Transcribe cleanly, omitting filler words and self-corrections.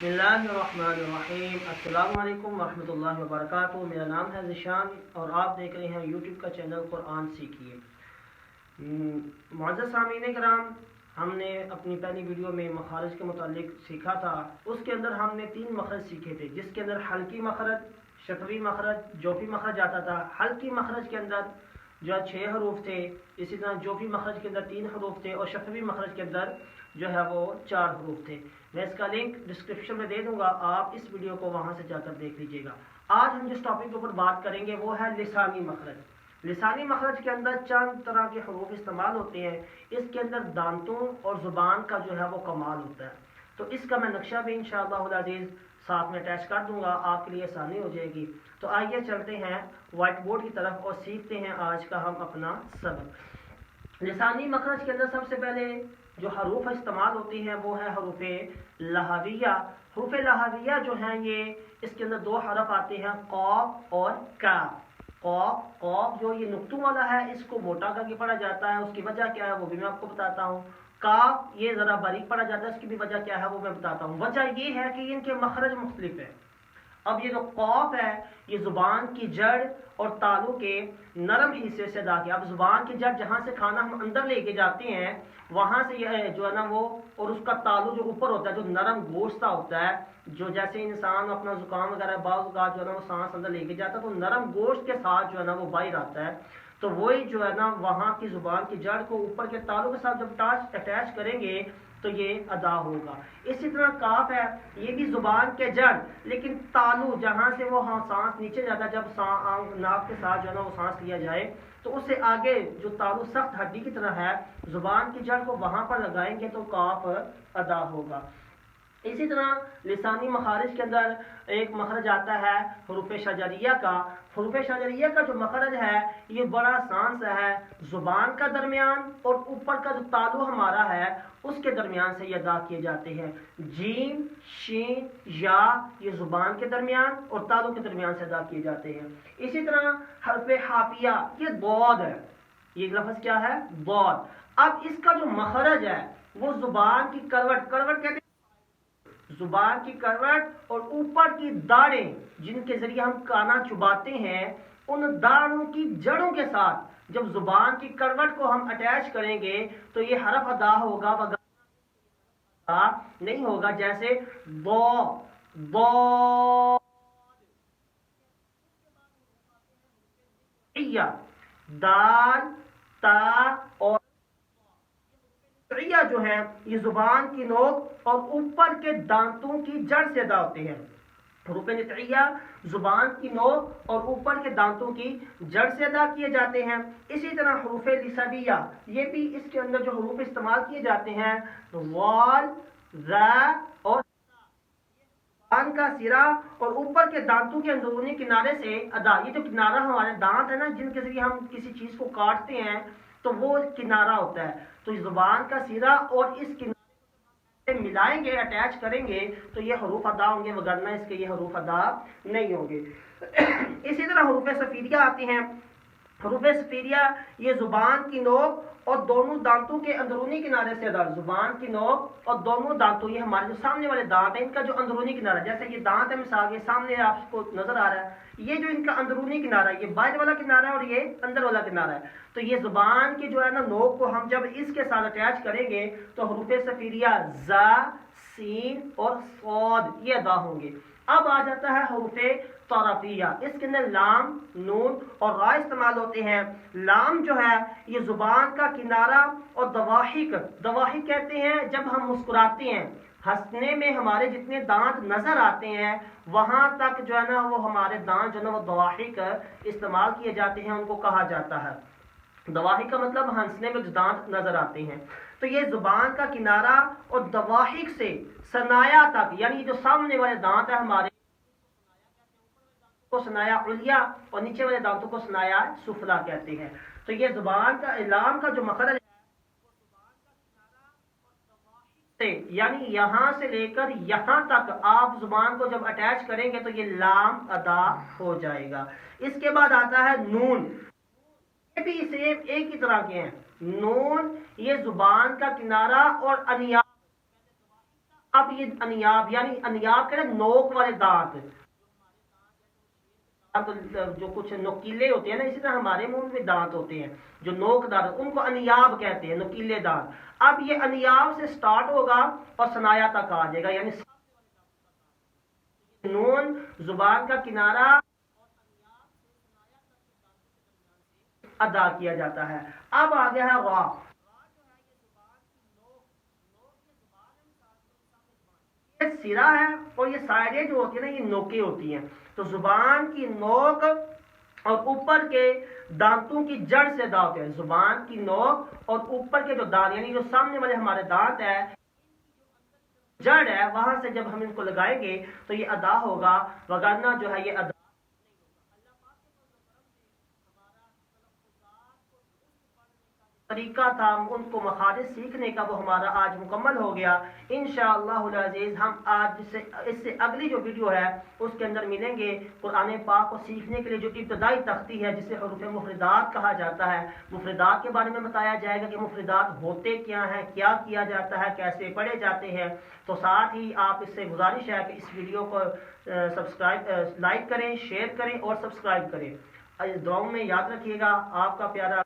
बिस्मिल्लाहिर्रहमानिर्रहीम। अस्सलाम वालेकुम वरहमतुल्लाहि वबरकातुहू। मेरा नाम है ज़िशान और आप देख रहे हैं यूट्यूब का चैनल कुरान सीखिए। मुअज़्ज़ज़ सामीन कराम, हमने अपनी पहली वीडियो में मखारज के मुतालिक सीखा था। उसके अंदर हमने 3 मखरज सीखे थे, जिसके अंदर हल्की मखरज, शफवी मखरज, जोफी मखरज आता था। हल्की मखरज के अंदर जो 6 हरूफ थे, इसी तरह जोफी मखरज के अंदर 3 हरूफ थे और शफवी मखरज के अंदर जो है वो 4 हरूफ थे। मैं इसका लिंक डिस्क्रिप्शन में दे दूंगा, आप इस वीडियो को वहां से जाकर देख लीजिएगा। आज हम जिस टॉपिक के ऊपर बात करेंगे वो है लिसानी मखरज। लिसानी मखरज के अंदर चंद तरह के हरूफ इस्तेमाल होते हैं। इसके अंदर दांतों और ज़ुबान का जो है वो कमाल होता है। तो इसका मैं नक्शा भी इंशाअल्लाह अज़ीज़ साथ में अटैच कर दूंगा, आपके लिए आसानी हो जाएगी। तो आइए चलते हैं व्हाइट बोर्ड की तरफ और सीखते हैं आज का हम अपना सबक। लिसानी मखरज के अंदर सबसे पहले जो हरूफ इस्तेमाल होती हैं वो है हरूफ लहाविया। हरूफ लहाविया जो हैं ये इसके अंदर 2 हरफ आते हैं, कॉफ और काफ। कॉफ जो ये नुक्तों वाला है, इसको मोटा करके पढ़ा जाता है। उसकी वजह क्या है वो भी मैं आपको बताता हूँ। काफ ये ज़रा बारीक पढ़ा जाता है, उसकी भी वजह क्या है वो मैं बताता हूँ। वजह ये है कि इनके मखरज मुख्तलिफ है। अब ये जो कौफ है ये ज़ुबान की जड़ और तालू के नरम हिस्से से अदा किया। अब ज़ुबान की जड़ जहाँ से खाना हम अंदर लेके जाते हैं वहाँ से यह जो है ना वो, और उसका तालू जो ऊपर होता है, जो नरम गोश्ता होता है, जो जैसे इंसान अपना जुकाम वगैरह बाज़ जो है ना वो सांस अंदर लेके जाता है तो नरम गोश्त के साथ जो है ना वो बाहर आता है। तो वही जो है ना वहाँ की ज़ुबान की जड़ को ऊपर के तालू के साथ जब अटैच करेंगे तो ये अदा होगा। इसी तरह काफ है, ये भी जुबान के जड़, लेकिन तालू जहां से वो सांस नीचे जाता है, जब नाक के साथ जो है ना वो सांस लिया जाए तो उससे आगे जो तालू सख्त हड्डी की तरह है, जुबान की जड़ को वहां पर लगाएंगे तो काफ अदा होगा। इसी तरह लिसानी मखारिज के अंदर एक मखरज आता है हरूफ शजरिया का। हरूफ शजरिया का जो मखरज है ये बड़ा आसान सा है। जुबान का दरमियान और ऊपर का जो तालु हमारा है उसके दरमियान से ये अदा किए जाते हैं। जीम, शीन, या ये जुबान के दरमियान और तालु के दरमियान से अदा किए जाते हैं। इसी तरह हरफ हाफिया ये दौद है। ये लफ्ज क्या है? दौद। अब इसका जो मखरज है वो जुबान की करवट कहते हैं, जुबान की करवट और ऊपर की दाढ़ें जिनके जरिए हम खाना चुबाते हैं, उन दाढ़ों की जड़ों के साथ जब जुबान की करवट को हम अटैच करेंगे तो ये हरफ अदा होगा, नहीं होगा। जैसे बो, बो, दाल, ता और जो है ये जुबान की नोक और ऊपर के दांतों की जड़ से अदा होते हैं। हरूफ नितइया जुबान की नोक और ऊपर के दांतों की जड़ से अदा किए जाते हैं। इसी तरह हरूफ लिसाबिया ये भी इसके अंदर जो हरूफ इस्तेमाल किए जाते हैं, वाल, ज़ा और कान का सिरा और ऊपर के दांतों के अंदरूनी किनारे से अदा। ये जो किनारा हमारे दांत है ना जिनके जरिए हम किसी चीज को काटते हैं तो वो किनारा होता है। तो जुबान का सिरा और इस किनारे मिलाएंगे, अटैच करेंगे तो ये हरूफ अदा होंगे, वगरना इसके ये हरूफ अदा नहीं होंगे। इसी तरह हरूफ सफीरिया आती हैं। हरूफ सफीरिया ये जुबान की नोक और दोनों दांतों के अंदरूनी किनारे से अदा। जुबान की नोक और दोनों दांतों, ये हमारे जो सामने वाले दांत है इनका जो अंदरूनी किनारा, जैसे ये दांत है मिसाल ये सामने आपको नजर आ रहा है, ये जो इनका अंदरूनी किनारा है ये बाहर वाला किनारा है और ये अंदर वाला किनारा है। तो ये जुबान की जो है ना नोक को हम जब इसके साथ अटैच करेंगे तो हरूफ सफीरिया जा, सीन और सौद ये अदा होंगे। अब आ जाता है हरूफ तौरफिया। इसके अंदर लाम, नून और रा इस्तेमाल होते हैं। लाम जो है ये जुबान का किनारा और दवाहिक कहते हैं जब हम मुस्कुराते हैं, हंसने में हमारे जितने दांत नजर आते हैं वहां तक जो है ना वो हमारे दांत जो है ना वो दवाहिक इस्तेमाल किए जाते हैं, उनको कहा जाता है। दवाहिक का मतलब हंसने में जो दांत नजर आते हैं। तो ये जुबान का किनारा और दवाहिक से सनाया तक, यानी जो सामने वाले दांत है हमारे को सनाया उलिया और नीचे वाले दांतों को सनाया सुफला कहते हैं। तो ये जुबान का इलाम का जो मखरज है, यानी यहां से लेकर यहां तक आप जुबान को जब अटैच करेंगे तो ये लाम अदा हो जाएगा। इसके बाद आता है नून। ये भी सेम एक ही तरह के हैं। नून ये जुबान का किनारा और अनिया اب یہ انیاب یعنی انیاب کہتے ہیں نوک والے دانت، جو کچھ نوکیلے ہوتے ہیں نا، اسی طرح ہمارے منہ میں دانت ہوتے ہیں جو نوک دار، ان کو انیاب کہتے ہیں، نوکیلے دانت۔ اب یہ انیاب سے سٹارٹ ہوگا اور ثنایا تک آ جائے گا، یعنی نون زبان کا کنارہ ادا کیا جاتا ہے۔ اب آ گیا ہے را، یہ سرا ہے اور یہ سائڈیں جو ہوتی ہیں نا، یہ نوکیں ہوتی ہیں، تو زبان کی نوک اور اوپر کے دانتوں کی جڑ سے ادا ہوتے ہیں، زبان کی نوک اور اوپر کے جو دانت یعنی جو سامنے والے ہمارے دانت ہے، جڑ ہے، وہاں سے جب ہم ان کو لگائیں گے تو یہ ادا ہوگا، وگرنہ جو ہے یہ ادا طریقہ تھا ان کو مخارج سیکھنے کا، وہ ہمارا آج مکمل ہو گیا۔ انشاءاللہ العزیز ہم آج اس سے اگلی جو ویڈیو ہے اس کے اندر ملیں گے قرآن پاک کو سیکھنے کے لیے جو ابتدائی تختی ہے جسے حروف مفردات کہا جاتا ہے، مفردات کے بارے میں بتایا جائے گا کہ مفردات ہوتے کیا ہیں، کیا کیا جاتا ہے، کیسے پڑھے جاتے ہیں۔ تو ساتھ ہی آپ اس سے گزارش ہے کہ اس ویڈیو کو لائک کریں، شیئر کریں اور سبسکرائب کریں۔ دعاؤں میں یاد رکھیے گا، آپ کا پیارا